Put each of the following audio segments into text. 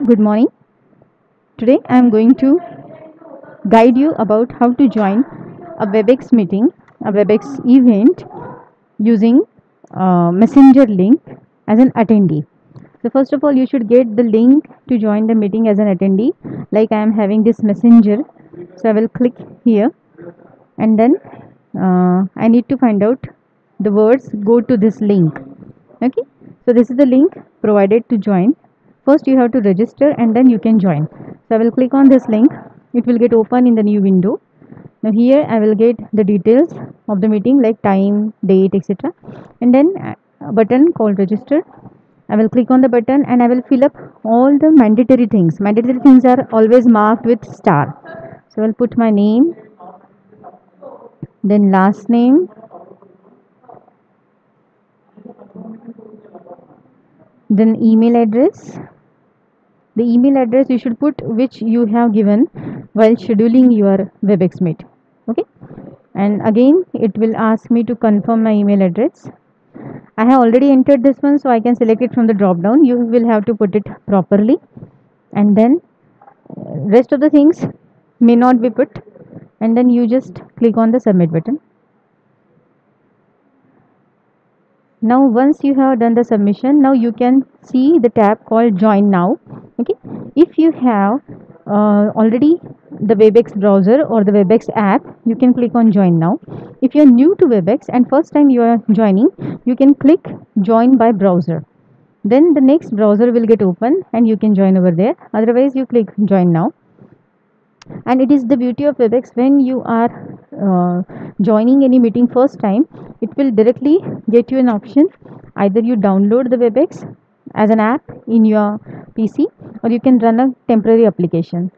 Good morning. Today I am going to guide you about how to join a WebEx meeting, a WebEx event using Messenger link as an attendee. So first of all, you should get the link to join the meeting as an attendee. Like I am having this Messenger, so I will click here, and then I need to find out the words go to this link. Okay, so this is the link provided to join. First you have to register and then you can join. So I will click on this link. It will get open in the new window. Now here I will get the details of the meeting like time, date, etc. And then a button called register. I will click on the button and I will fill up all the mandatory things. Mandatory things are always marked with star. So I will put my name, then last name, then email address. The email address you should put which you have given while scheduling your WebEx meet. Okay, and again it will ask me to confirm my email address. I have already entered this one, so I can select it from the drop down. You will have to put it properly, and then rest of the things may not be put, and then you just click on the submit button. Now once you have done the submission, now you can see the tab called join now. Okay, if you have already the WebEx browser or the WebEx app, you can click on join now. If you are new to WebEx and first time you are joining, you can click join by browser. Then the next browser will get open and you can join over there. Otherwise you click join now. And it is the beauty of WebEx, when you are joining any meeting first time, it will directly get you an option. Either you download the WebEx as an app in your PC, or you can run a temporary application.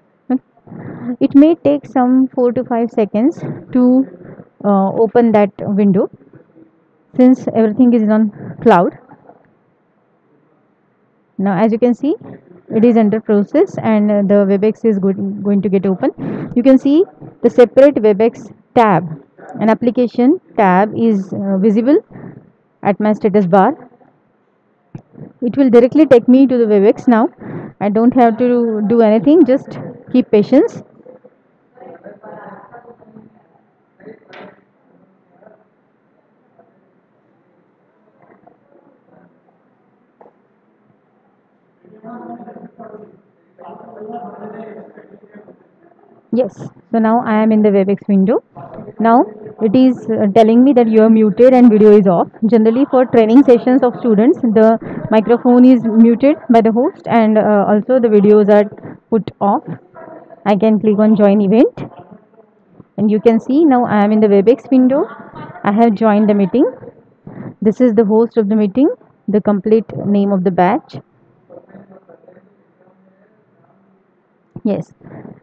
It may take some 4 to 5 seconds to open that window, since everything is on cloud. Now as you can see, it is under process and the WebEx is going to get open. You can see the separate WebEx tab, an application tab is visible at my status bar. It will directly take me to the WebEx now. I don't have to do anything, just keep patience. Yes, so now I am in the WebEx window. Now it is telling me that you are muted and video is off. Generally for training sessions of students, the microphone is muted by the host, and also the videos are put off. I can click on join event and you can see now I am in the WebEx window. I have joined the meeting. This is the host of the meeting, the complete name of the batch. Yes,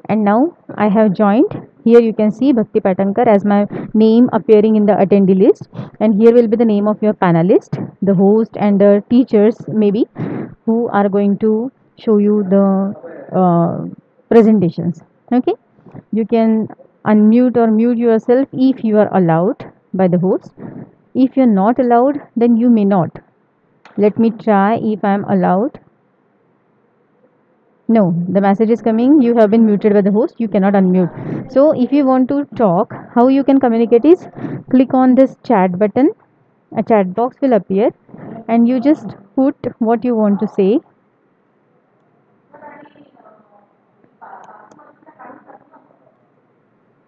and now I have joined. Here you can see Bhakti Patankar as my name appearing in the attendee list, and here will be the name of your panelist, the host, and the teachers maybe who are going to show you the presentations. Okay, you can unmute or mute yourself if you are allowed by the host. If you are not allowed, then you may not. Let me try if I am allowed. No, the message is coming. You have been muted by the host. You cannot unmute. So, if you want to talk, how you can communicate is click on this chat button. A chat box will appear, and you just put what you want to say.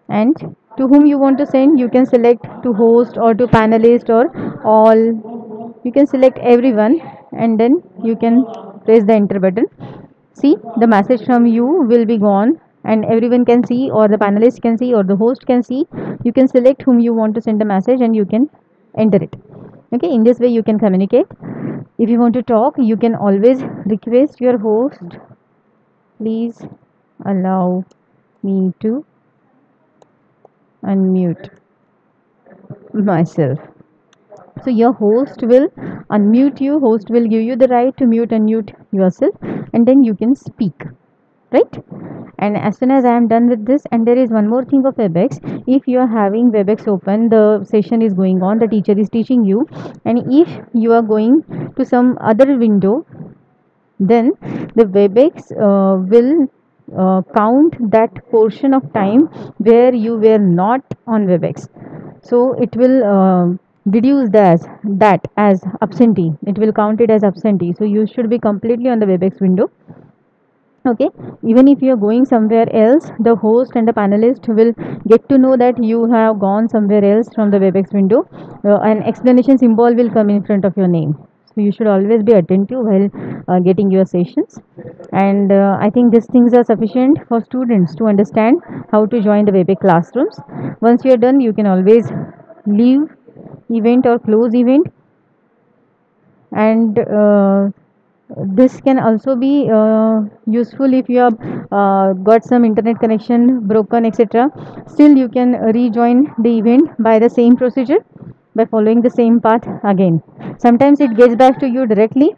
And to whom you want to send, you can select to host or to panelist or all. You can select everyone, and then you can press the enter button. See, the message from you will be gone and everyone can see, or the panelist can see, or the host can see. You can select whom you want to send the message and you can enter it. Okay, in this way you can communicate. If you want to talk, you can always request your host, please allow me to unmute myself. So your host will unmute you, host will give you the right to mute and mute yourself, and then you can speak, right? And as soon as I am done with this, and there is one more thing of WebEx. If you are having WebEx open, the session is going on, the teacher is teaching you, and if you are going to some other window, then the Webex will count that portion of time where you were not on Webex. So it will deduce that as absentee. It will count it as absentee. So you should be completely on the Webex window. Okay, even if you are going somewhere else, the host and the panelist will get to know that you have gone somewhere else from the Webex window. An explanation symbol will come in front of your name, so you should always be attentive while getting your sessions. And I think these things are sufficient for students to understand how to join the Webex classrooms. Once you are done, you can always leave event or close event. And this can also be useful if you have got some internet connection broken, etc. Still you can rejoin the event by the same procedure, by following the same path again. Sometimes it gets back to you directly,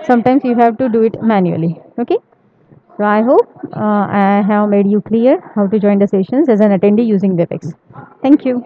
sometimes you have to do it manually. Okay, so I hope I have made you clear how to join the sessions as an attendee using Webex. Thank you.